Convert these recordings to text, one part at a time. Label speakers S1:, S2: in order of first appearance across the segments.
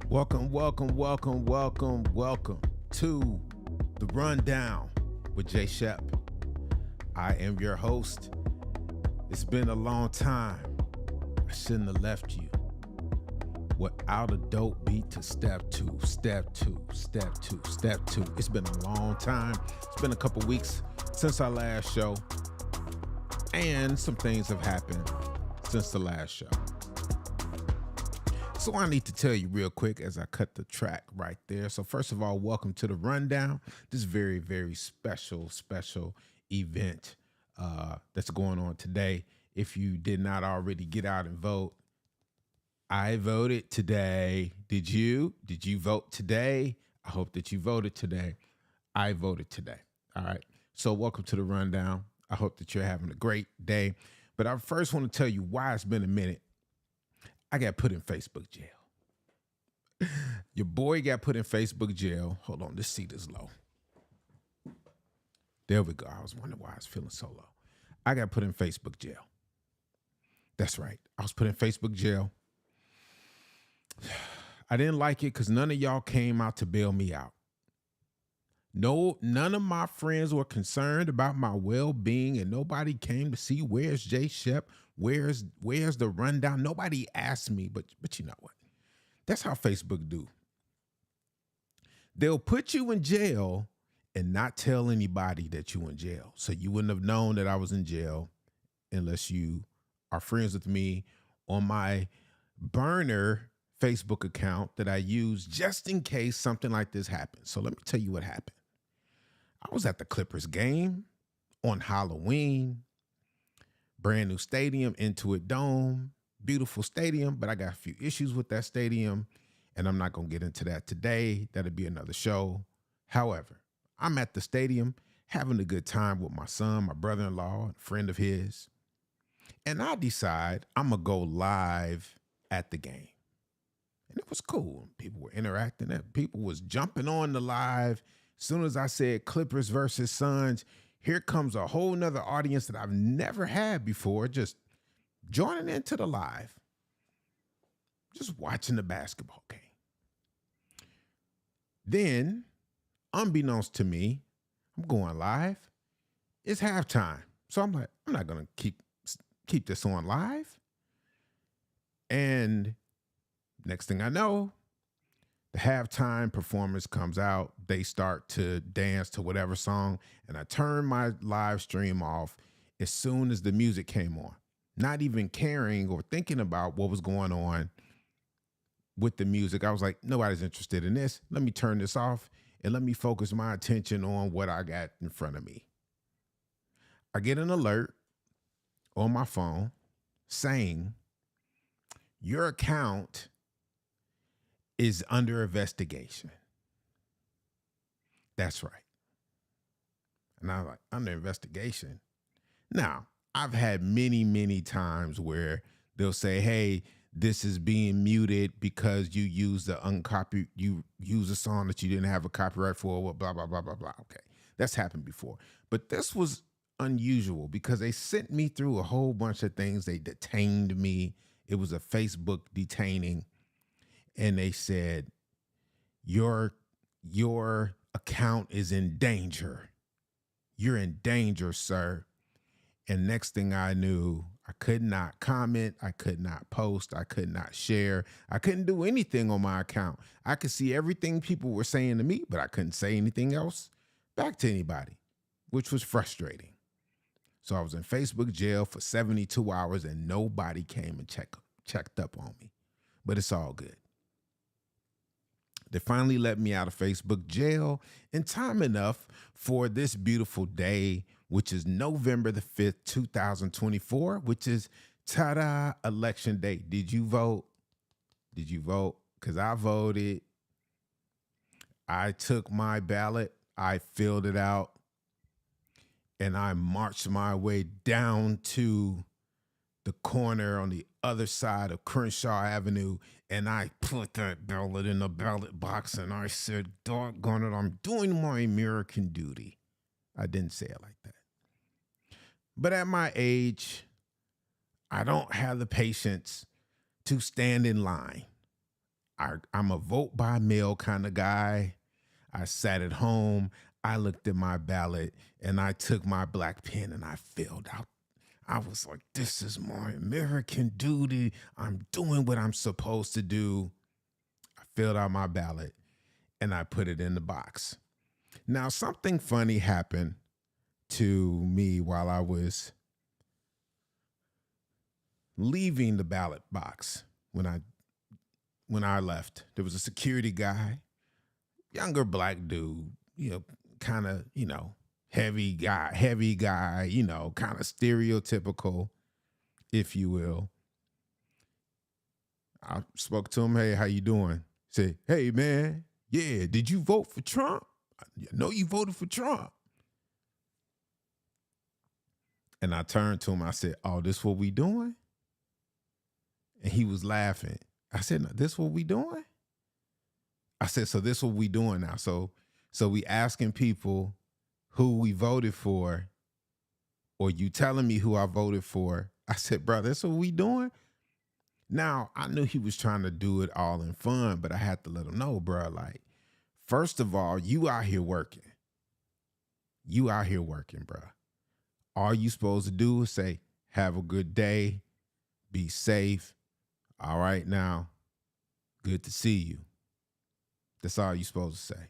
S1: Welcome to the Rundown with J Shep. I am your host. It's been a long time. I shouldn't have left you without a dope beat to step two. It's been a long time. It's been a couple weeks since our last show, and some things have happened since the last show. So I need to tell you real quick as I cut the track right there. So first of all, welcome to the Rundown. This very, very special event that's going on today. If you did not already get out and vote, I voted today. Did you? Did you vote today? I hope that you voted today. I voted today. All right. So welcome to the Rundown. I hope that you're having a great day. But I first want to tell you why it's been a minute. I got put in Facebook jail. Your boy got put in Facebook jail. Hold on, this seat is low. There we go. I was wondering why I was feeling so low. I got put in Facebook jail. That's right. I was put in Facebook jail. I didn't like it because none of y'all came out to bail me out. No, none of my friends were concerned about my well-being, and nobody came to see where's J Shep, where's the Rundown. Nobody asked me, but you know what? That's how Facebook do. They'll put you in jail and not tell anybody that you in jail. So you wouldn't have known that I was in jail unless you are friends with me on my burner Facebook account that I use just in case something like this happens. So let me tell you what happened. I was at the Clippers game on Halloween, brand new stadium, Intuit Dome, beautiful stadium, but I got a few issues with that stadium, and I'm not going to get into that today. That'll be another show. However, I'm at the stadium having a good time with my son, my brother-in-law, a friend of his, and I decide I'm going to go live at the game. And it was cool. People were interacting. People was jumping on the live. As soon as I said Clippers versus Suns, here comes a whole nother audience that I've never had before, just joining into the live, just watching the basketball game. Then, unbeknownst to me, I'm going live. It's halftime. So I'm like, I'm not going to keep this on live. And next thing I know, the halftime performance comes out. They start to dance to whatever song, and I turn my live stream off as soon as the music came on, not even caring or thinking about what was going on with the music. I was like, nobody's interested in this. Let me turn this off and let me focus my attention on what I got in front of me. I get an alert on my phone saying, your account is under investigation. That's right. And I was like, under investigation? Now, I've had many times where they'll say, hey, this is being muted because you use you use a song that you didn't have a copyright for, blah, blah, blah, blah, blah. Okay, that's happened before. But this was unusual because they sent me through a whole bunch of things. They detained me. It was a Facebook detaining. And they said, your account is in danger. You're in danger, sir. And next thing I knew, I could not comment. I could not post. I could not share. I couldn't do anything on my account. I could see everything people were saying to me, but I couldn't say anything else back to anybody, which was frustrating. So I was in Facebook jail for 72 hours and nobody came and checked up on me. But it's all good. They finally let me out of Facebook jail in time enough for this beautiful day, which is November the 5th, 2024, which is, ta-da, election day. Did you vote? Did you vote? Because I voted. I took my ballot. I filled it out. And I marched my way down to the corner on the other side of Crenshaw Avenue, and I put that ballot in the ballot box, and I said, doggone it, I'm doing my American duty. I didn't say it like that. But at my age, I don't have the patience to stand in line. I'm a vote by mail kind of guy. I sat at home, I looked at my ballot, and I took my black pen and I filled out. I was like, this is my American duty. I'm doing what I'm supposed to do. I filled out my ballot and I put it in the box. Now, something funny happened to me while I was leaving the ballot box. When I left, there was a security guy, younger black dude, kind of, heavy guy, kind of stereotypical, if you will. I spoke to him, hey, how you doing? Said, hey, man, yeah, did you vote for Trump? I know you voted for Trump. And I turned to him, I said, oh, this what we doing? And he was laughing. I said, no, this what we doing? I said, so this what we doing now. So we asking people who we voted for, or you telling me who I voted for. I said, bro, that's what we doing? Now, I knew he was trying to do it all in fun, but I had to let him know, bro, like, first of all, you out here working. You out here working, bro. All you supposed to do is say, have a good day, be safe. All right, now, good to see you. That's all you supposed to say.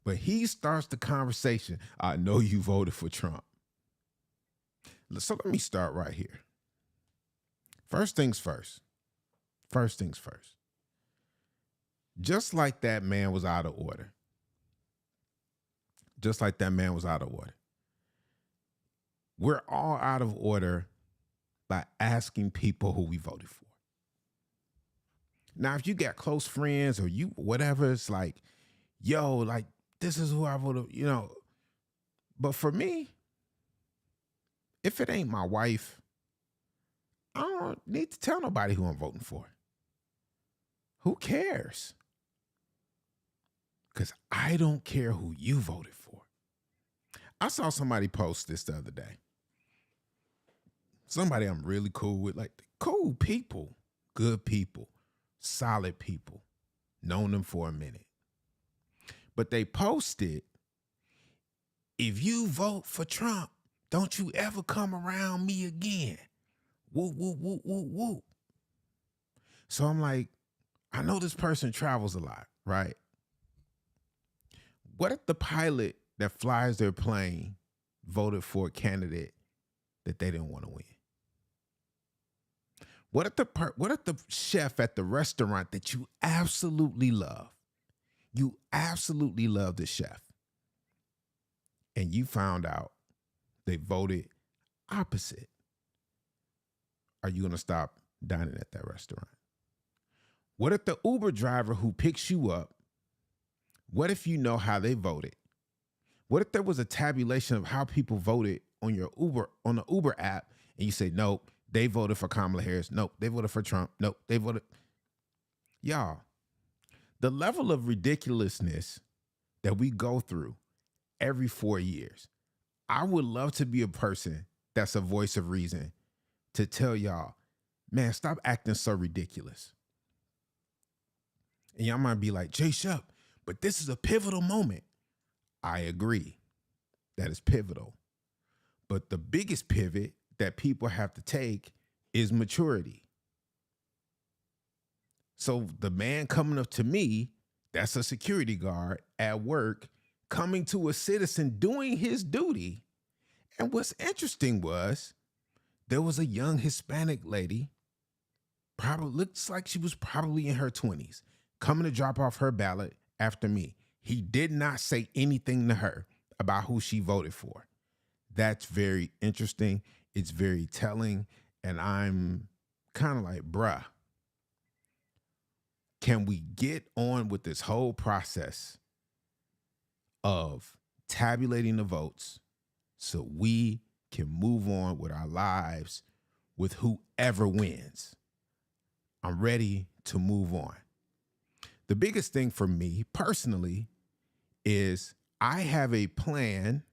S1: But he starts the conversation. I know you voted for Trump. So let me start right here. First things first. Just like that man was out of order. We're all out of order by asking people who we voted for. Now, if you got close friends or you whatever, it's like, yo, like, this is who I voted, But for me, if it ain't my wife, I don't need to tell nobody who I'm voting for. Who cares? Because I don't care who you voted for. I saw somebody post this the other day. Somebody I'm really cool with, like cool people, good people, solid people, known them for a minute. But they posted, if you vote for Trump, don't you ever come around me again. Woo, woo, woo, woo, woo. So I'm like, I know this person travels a lot, right? What if the pilot that flies their plane voted for a candidate that they didn't want to win? What if the chef at the restaurant that you absolutely love, the chef, and you found out they voted opposite? Are you going to stop dining at that restaurant? What if the Uber driver who picks you up, what if you know how they voted? What if there was a tabulation of how people voted on the Uber app, and you say, nope, they voted for Kamala Harris. Nope, they voted for Trump. Nope, they voted. Y'all, the level of ridiculousness that we go through every 4 years, I would love to be a person that's a voice of reason to tell y'all, man, stop acting so ridiculous. And y'all might be like, J Shep, but this is a pivotal moment. I agree. That is pivotal. But the biggest pivot that people have to take is maturity. So the man coming up to me, that's a security guard at work, coming to a citizen doing his duty. And what's interesting was there was a young Hispanic lady, probably looks like she was probably in her 20s, coming to drop off her ballot after me. He did not say anything to her about who she voted for. That's very interesting. It's very telling. And I'm kind of like, bruh, can we get on with this whole process of tabulating the votes so we can move on with our lives with whoever wins? I'm ready to move on. The biggest thing for me personally is I have a plan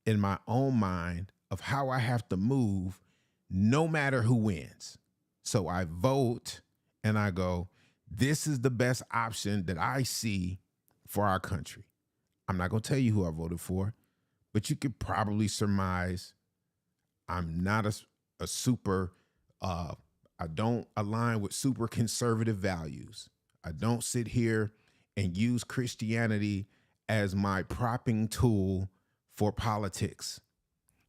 S1: in my own mind of how I have to move no matter who wins. So I vote and I go, this is the best option that I see for our country. I'm not going to tell you who I voted for, but you could probably surmise I'm not a super, I don't align with super conservative values. I don't sit here and use Christianity as my propping tool for politics.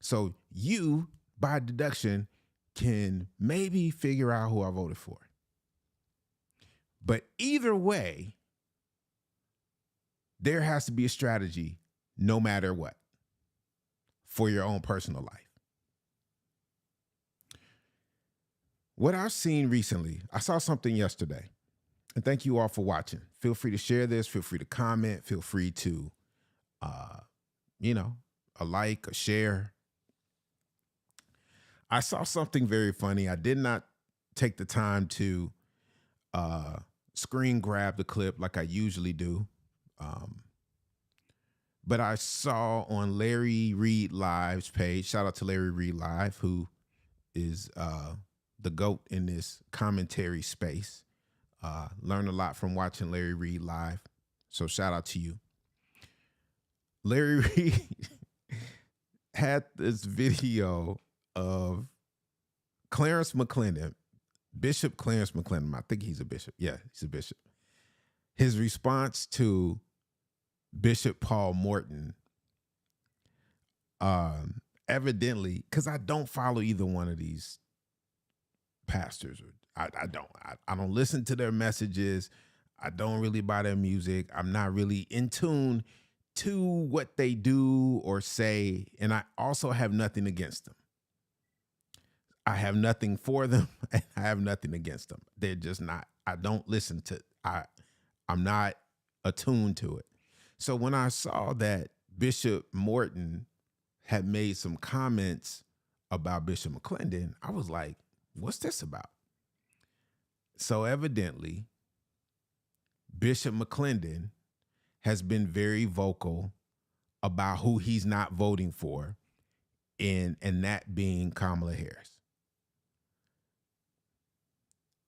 S1: So you, by deduction, can maybe figure out who I voted for. But either way, there has to be a strategy no matter what for your own personal life. What I've seen recently, I saw something yesterday, and thank you all for watching. Feel free to share this. Feel free to comment. Feel free to, a like, a share. I saw something very funny. I did not take the time to screen grab the clip like I usually do. But I saw on Larry Reed Live's page, shout out to Larry Reed Live, who is the GOAT in this commentary space. Learned a lot from watching Larry Reed Live. So shout out to you. Larry Reed had this video of Clarence McClendon, Bishop Clarence McClendon. I think he's a bishop. Yeah, he's a bishop. His response to Bishop Paul Morton, evidently, because I don't follow either one of these pastors. I don't listen to their messages. I don't really buy their music. I'm not really in tune to what they do or say. And I also have nothing against them. I have nothing for them and I have nothing against them. They're just not, I don't listen to, I'm not attuned to it. So when I saw that Bishop Morton had made some comments about Bishop McClendon, I was like, what's this about? So evidently, Bishop McClendon has been very vocal about who he's not voting for, and that being Kamala Harris.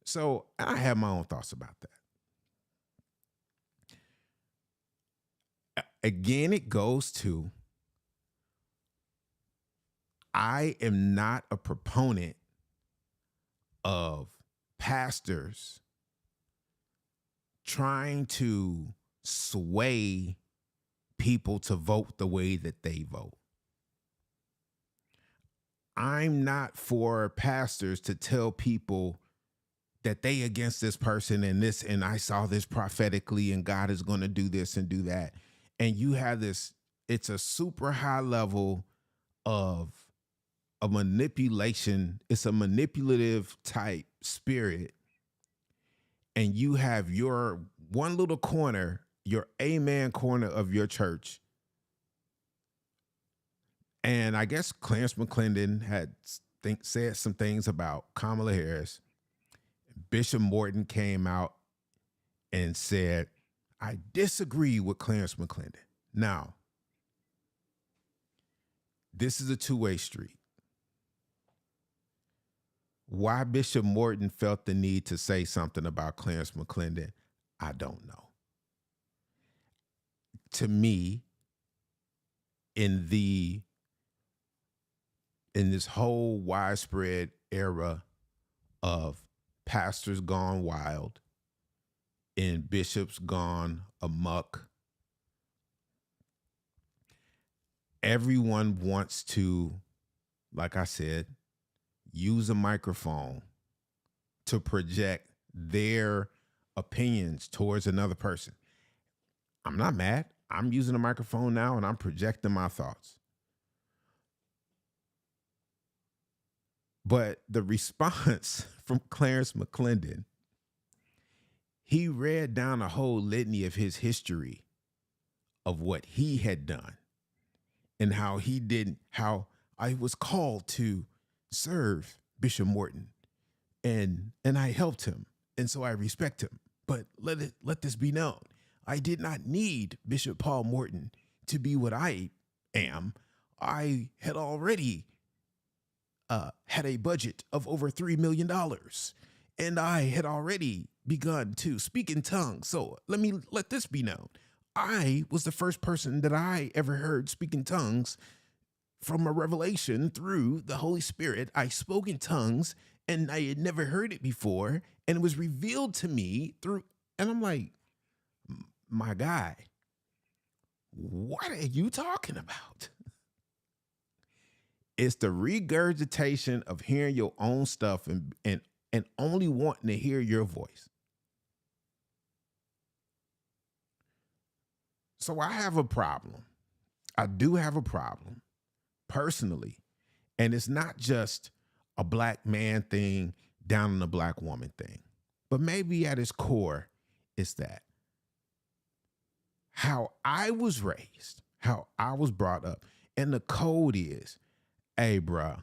S1: So I have my own thoughts about that. Again, it goes to, I am not a proponent of pastors trying to sway people to vote the way that they vote. I'm not for pastors to tell people that they against this person and this, and I saw this prophetically and God is going to do this and do that. And you have this, it's a super high level of a manipulation. It's a manipulative type spirit. And you have your one little corner, your amen corner of your church. And I guess Clarence McClendon had said some things about Kamala Harris. Bishop Morton came out and said, I disagree with Clarence McClendon. Now, this is a two-way street. Why Bishop Morton felt the need to say something about Clarence McClendon, I don't know. To me, in this whole widespread era of pastors gone wild and bishops gone amok, everyone wants to, like I said, use a microphone to project their opinions towards another person. I'm not mad. I'm using a microphone now and I'm projecting my thoughts. But the response from Clarence McClendon, he read down a whole litany of his history of what he had done and how I was called to serve Bishop Morton and I helped him. And so I respect him. But let this be known. I did not need Bishop Paul Morton to be what I am. I had already had a budget of over $3 million. And I had already begun to speak in tongues. So let this be known. I was the first person that I ever heard speak in tongues from a revelation through the Holy Spirit. I spoke in tongues and I had never heard it before. And it was revealed to me through, and I'm like, my guy, what are you talking about? It's the regurgitation of hearing your own stuff and only wanting to hear your voice. So I have a problem. I do have a problem personally. And it's not just a black man thing down on a black woman thing. But maybe at its core, it's that. How I was raised, how I was brought up. And the code is, hey, bruh,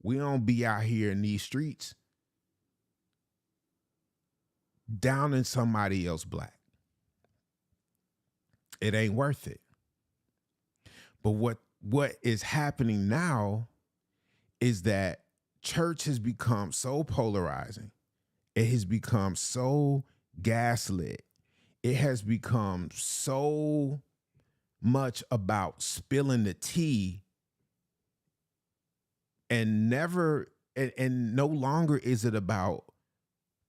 S1: we don't be out here in these streets downing somebody else black. It ain't worth it. But what is happening now is that church has become so polarizing. It has become so gaslit. It has become so much about spilling the tea and no longer is it about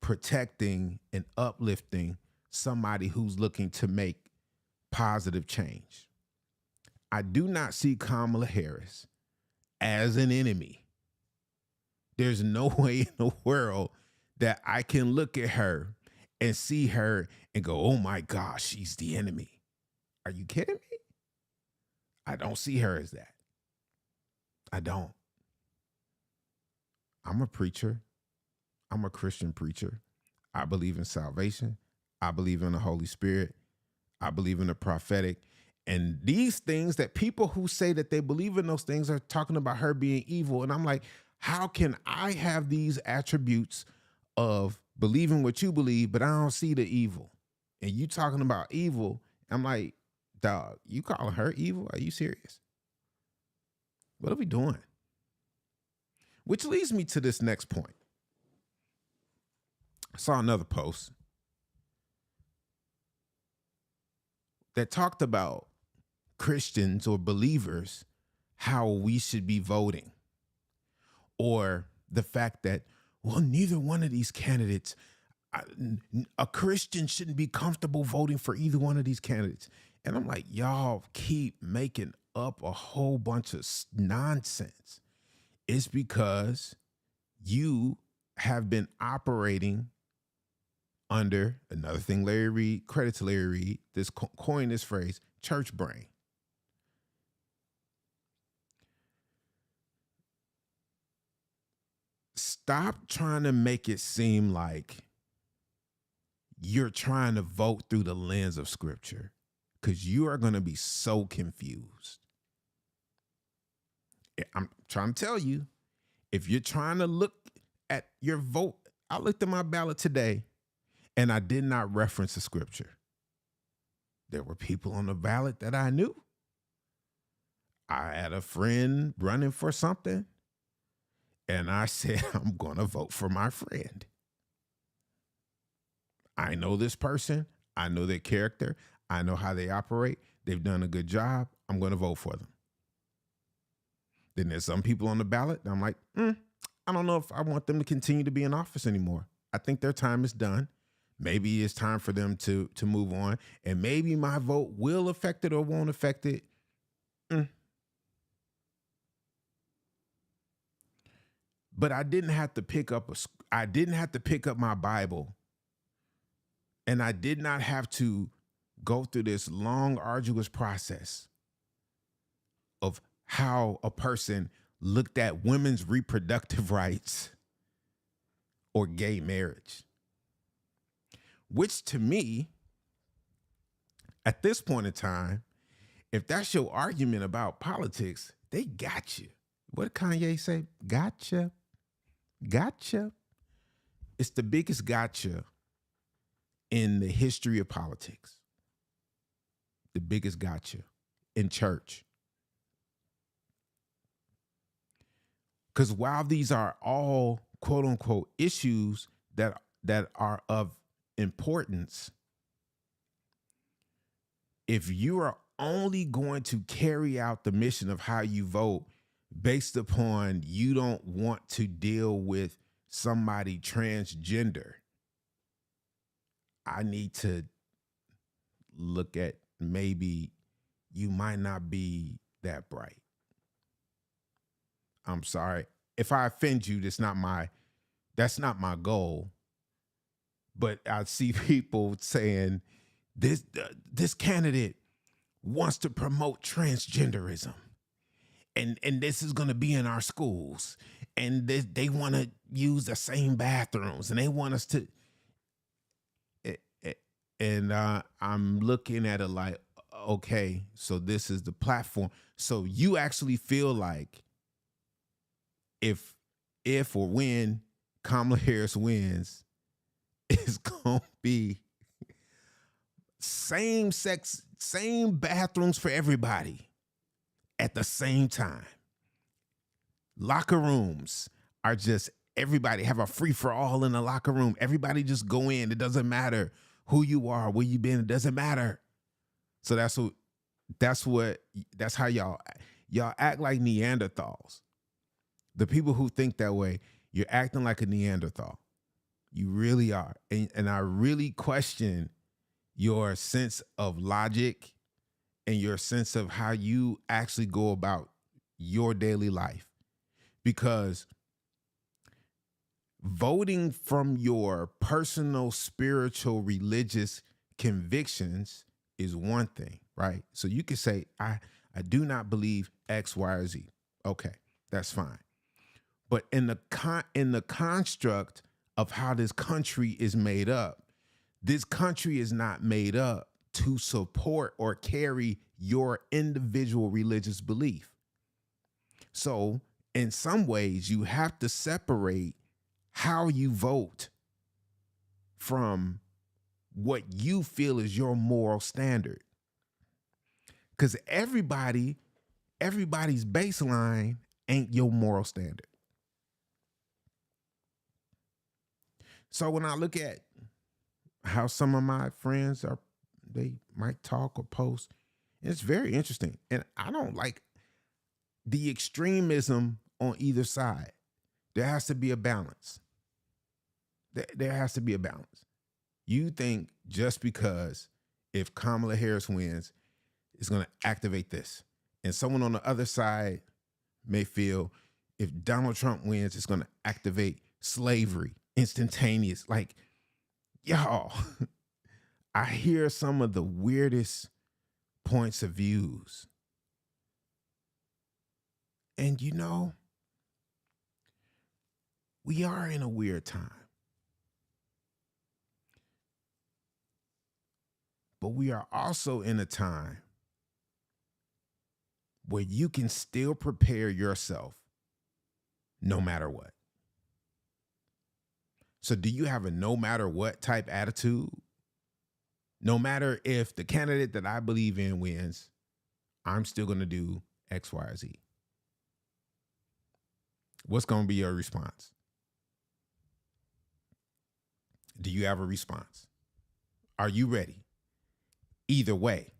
S1: protecting and uplifting somebody who's looking to make positive change. I do not see Kamala Harris as an enemy. There's no way in the world that I can look at her and see her and go, oh my gosh, she's the enemy. Are you kidding me? I don't see her as that. I don't. I'm a preacher. I'm a Christian preacher. I believe in salvation. I believe in the Holy Spirit. I believe in the prophetic. And these things that people who say that they believe in those things are talking about her being evil. And I'm like, how can I have these attributes of believing what you believe, but I don't see the evil? And you talking about evil. I'm like, dog, you calling her evil? Are you serious? What are we doing? Which leads me to this next point. I saw another post that talked about Christians or believers, how we should be voting, or the fact that, well, neither one of these candidates, a Christian shouldn't be comfortable voting for either one of these candidates. And I'm like, y'all keep making up a whole bunch of nonsense. It's because you have been operating under another thing Larry Reed, credit to Larry Reed, this coined this phrase, church brain. Stop trying to make it seem like you're trying to vote through the lens of scripture, because you are going to be so confused. I'm trying to tell you, if you're trying to look at your vote, I looked at my ballot today and I did not reference the scripture. There were people on the ballot that I knew. I had a friend running for something, and I said, I'm going to vote for my friend. I know this person. I know their character. I know how they operate. They've done a good job. I'm going to vote for them. Then there's some people on the ballot, and I'm like, I don't know if I want them to continue to be in office anymore. I think their time is done. Maybe it's time for them to move on, and maybe my vote will affect it or won't affect it. But I didn't have to pick up my Bible, and I did not have to go through this long, arduous process of how a person looked at women's reproductive rights or gay marriage. Which to me, at this point in time, if that's your argument about politics, they got you. What did Kanye say? Gotcha. Gotcha. It's the biggest gotcha in the history of politics. The biggest gotcha in church. Because while these are all quote unquote issues that that are of importance, if you are only going to carry out the mission of how you vote based upon you don't want to deal with somebody transgender, I need to look at maybe you might not be that bright. I'm sorry. If I offend you, that's not my goal. But I see people saying this candidate wants to promote transgenderism. And this is going to be in our schools. And they want to use the same bathrooms and they want us to and I'm looking at it like, okay, so this is the platform. So you actually feel like if or when Kamala Harris wins, it's gonna be same bathrooms for everybody at the same time. Locker rooms are just everybody have a free for all in the locker room. Everybody just go in. It doesn't matter who you are, where you been. It doesn't matter. So that's how y'all act like Neanderthals. The people who think that way, you're acting like a Neanderthal. You really are. And I really question your sense of logic and your sense of how you actually go about your daily life. Because voting from your personal, spiritual, religious convictions is one thing, right? So you can say, I do not believe X, Y, or Z. Okay, that's fine. But in the construct of how this country is made up, this country is not made up to support or carry your individual religious belief. So in some ways, you have to separate how you vote from what you feel is your moral standard. Because everybody's baseline ain't your moral standard. So when I look at how some of my friends they might talk or post, it's very interesting. And I don't like the extremism on either side. There has to be a balance. There has to be a balance. You think just because if Kamala Harris wins, it's going to activate this. And someone on the other side may feel if Donald Trump wins, it's going to activate slavery, instantaneous. Like, y'all, I hear some of the weirdest points of views. And we are in a weird time. But we are also in a time where you can still prepare yourself no matter what. So do you have a no matter what type attitude? No matter if the candidate that I believe in wins, I'm still going to do X, Y, or Z. What's going to be your response? Do you have a response? Are you ready? Either way.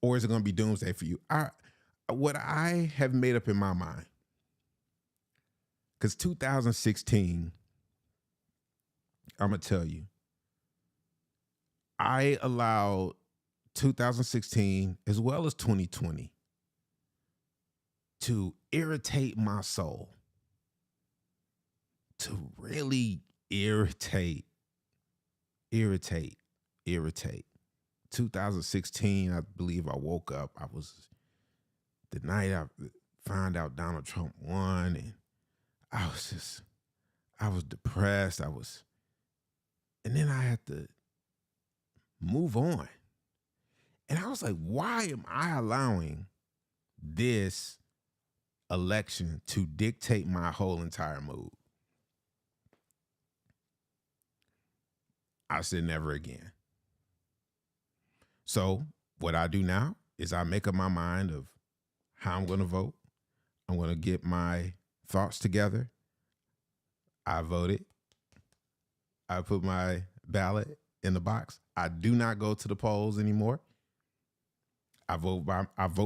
S1: Or is it going to be doomsday for you? What I have made up in my mind, because 2016, I'm going to tell you, I allowed 2016 as well as 2020 to irritate my soul, to really irritate. 2016, I believe I woke up. The night I found out Donald Trump won, and I was depressed. And then I had to move on. And I was like, why am I allowing this election to dictate my whole entire mood? I said, never again. So what I do now is I make up my mind of how I'm going to vote. I'm going to get my thoughts together. I voted. I put my ballot in the box. I do not go to the polls anymore. I vote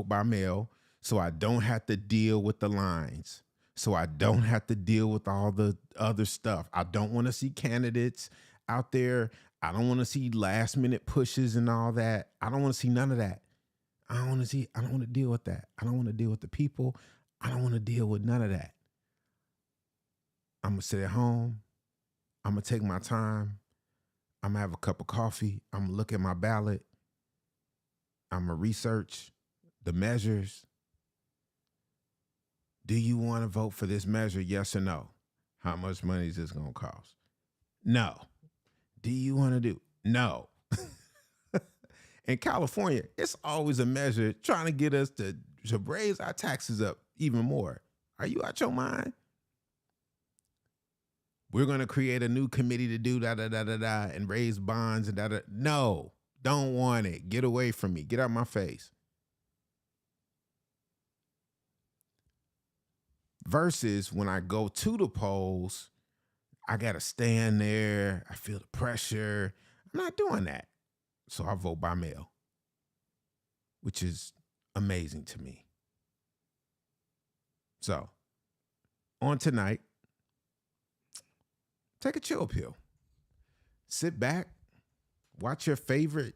S1: by mail, so I don't have to deal with the lines. So I don't have to deal with all the other stuff. I don't want to see candidates out there. I don't want to see last minute pushes and all that. I don't want to see none of that. I don't want to deal with that. I don't want to deal with the people. I don't want to deal with none of that. I'm going to sit at home. I'm going to take my time. I'm going to have a cup of coffee. I'm going to look at my ballot. I'm going to research the measures. Do you want to vote for this measure? Yes or no? How much money is this going to cost? No. Do you want to do? No. In California, it's always a measure trying to get us to raise our taxes up even more. Are you out your mind? We're going to create a new committee to do da-da-da-da-da and raise bonds and da-da. No, don't want it. Get away from me. Get out my face. Versus when I go to the polls, I got to stand there. I feel the pressure. I'm not doing that. So I vote by mail, which is amazing to me. So on tonight, take a chill pill. Sit back, watch your favorite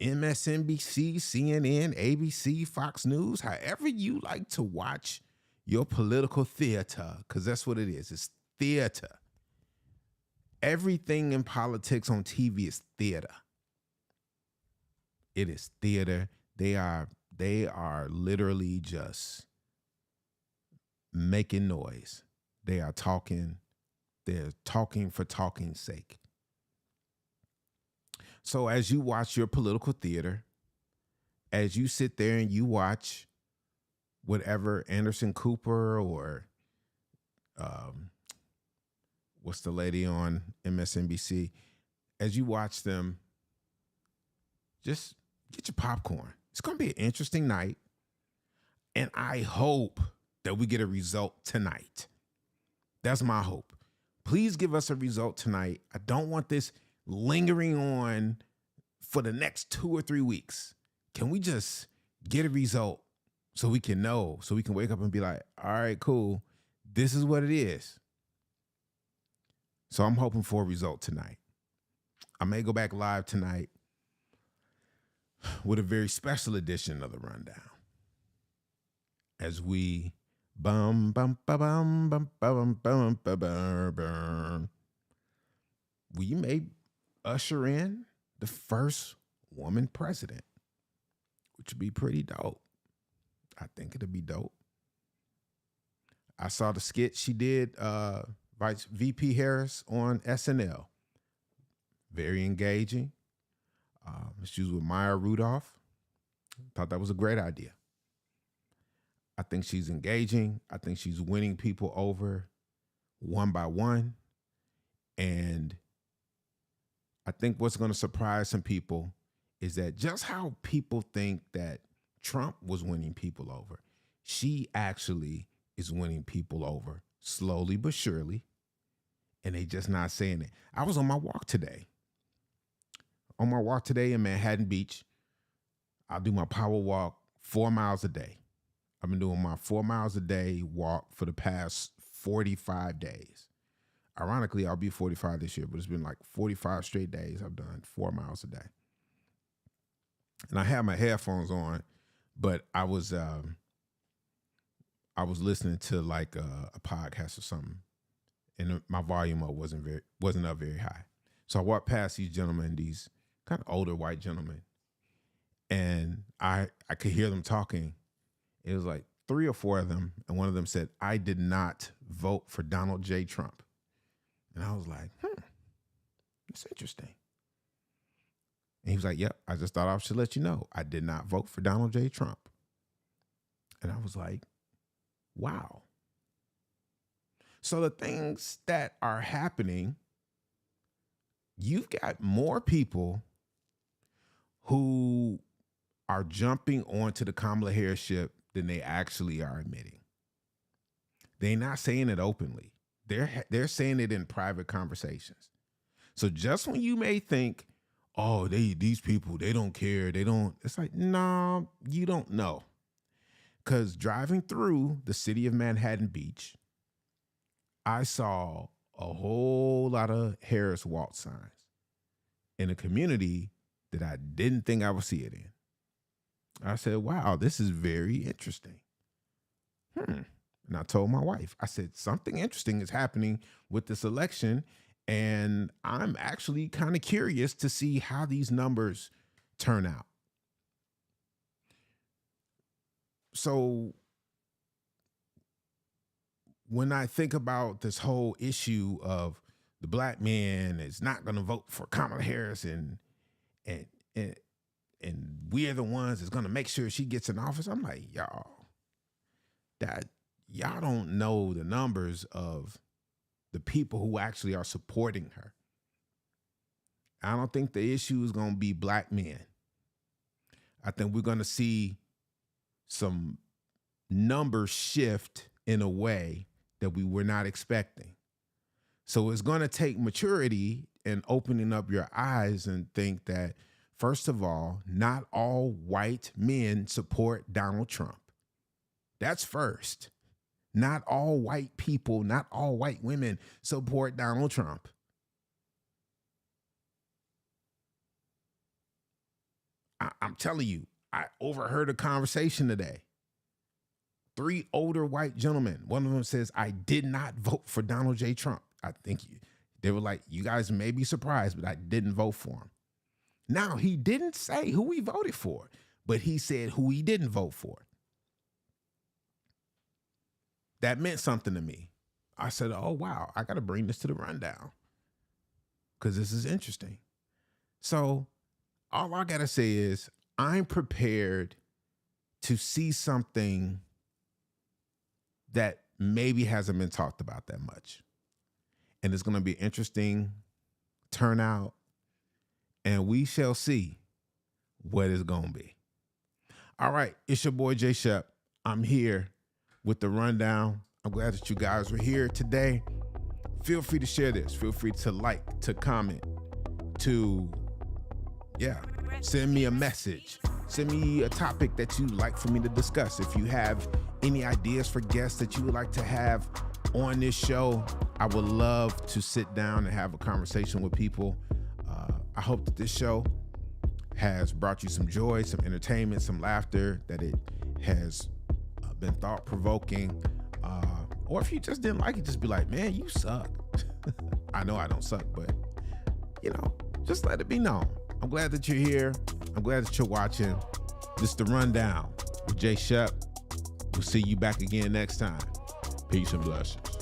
S1: MSNBC, CNN, ABC, Fox News, however you like to watch your political theater, because that's what it is. It's theater. Everything in politics on TV is theater. It is theater. They are literally just making noise. They are talking. They're talking for talking's sake. So as you watch your political theater, as you sit there and you watch whatever Anderson Cooper or what's the lady on MSNBC, as you watch them, just get your popcorn. It's going to be an interesting night. And I hope that we get a result tonight. That's my hope. Please give us a result tonight. I don't want this lingering on for the next 2 or 3 weeks. Can we just get a result so we can know, so we can wake up and be like, all right, cool. This is what it is. So I'm hoping for a result tonight. I may go back live tonight with a very special edition of the Rundown. As we bum bum ba bum bum bum bum bum bum, we may usher in the first woman president, which would be pretty dope. I think it'd be dope. I saw the skit she did, Vice VP Harris on SNL. Very engaging. She was with Maya Rudolph. Thought that was a great idea. I think she's engaging. I think she's winning people over one by one. And I think what's going to surprise some people is that just how people think that Trump was winning people over, she actually is winning people over slowly but surely. And they just not saying it. I was on my walk today. On my walk today in Manhattan Beach, I'll do my power walk 4 miles a day. I've been doing my 4 miles a day walk for the past 45 days. Ironically, I'll be 45 this year, but it's been like 45 straight days I've done 4 miles a day. And I had my headphones on, but I was listening to like a podcast or something, and my volume up wasn't up very high. So I walked past these gentlemen, these kind of older white gentlemen, and I could hear them talking. It was like 3 or 4 of them, and one of them said, "I did not vote for Donald J. Trump." And I was like, that's interesting. And he was like, "Yep, I just thought I should let you know. I did not vote for Donald J. Trump." And I was like, wow. So the things that are happening, you've got more people who are jumping onto the Kamala Harris ship than they actually are admitting. They're not saying it openly. They're saying it in private conversations. So just when you may think, oh, these people, they don't care, they don't, it's like, no, you don't know. Because driving through the city of Manhattan Beach, I saw a whole lot of Harris Waltz signs in a community that I didn't think I would see it in. I said, wow, this is very interesting. And I told my wife, I said, something interesting is happening with this election. And I'm actually kind of curious to see how these numbers turn out. So when I think about this whole issue of the black man is not going to vote for Kamala Harris and we're the ones that's going to make sure she gets in office, I'm like, y'all don't know the numbers of the people who actually are supporting her. I don't think the issue is going to be black men. I think we're going to see some numbers shift in a way that we were not expecting. So it's going to take maturity and opening up your eyes and think that, first of all, not all white men support Donald Trump. That's first. Not all white people, not all white women support Donald Trump. I'm telling you, I overheard a conversation today. 3 older white gentlemen. One of them says, I did not vote for Donald J. Trump. I think they were like, you guys may be surprised, but I didn't vote for him. Now, he didn't say who he voted for, but he said who he didn't vote for. That meant something to me. I said, oh, wow, I got to bring this to the rundown because this is interesting. So all I got to say is I'm prepared to see something that maybe hasn't been talked about that much. And it's going to be interesting turnout, and we shall see what it's going to be. All right, it's your boy J Shep. I'm here with the rundown. I'm glad that you guys were here today. Feel free to share this. Feel free to like, to comment, to, send me a message. Send me a topic that you'd like for me to discuss. If you have any ideas for guests that you would like to have on this show, I would love to sit down and have a conversation with people. I hope that this show has brought you some joy, some entertainment, some laughter, that it has been thought-provoking. Or if you just didn't like it, just be like, man, you suck. I know I don't suck, but, just let it be known. I'm glad that you're here. I'm glad that you're watching. This is The Rundown with J Shep. We'll see you back again next time. Peace and blessings.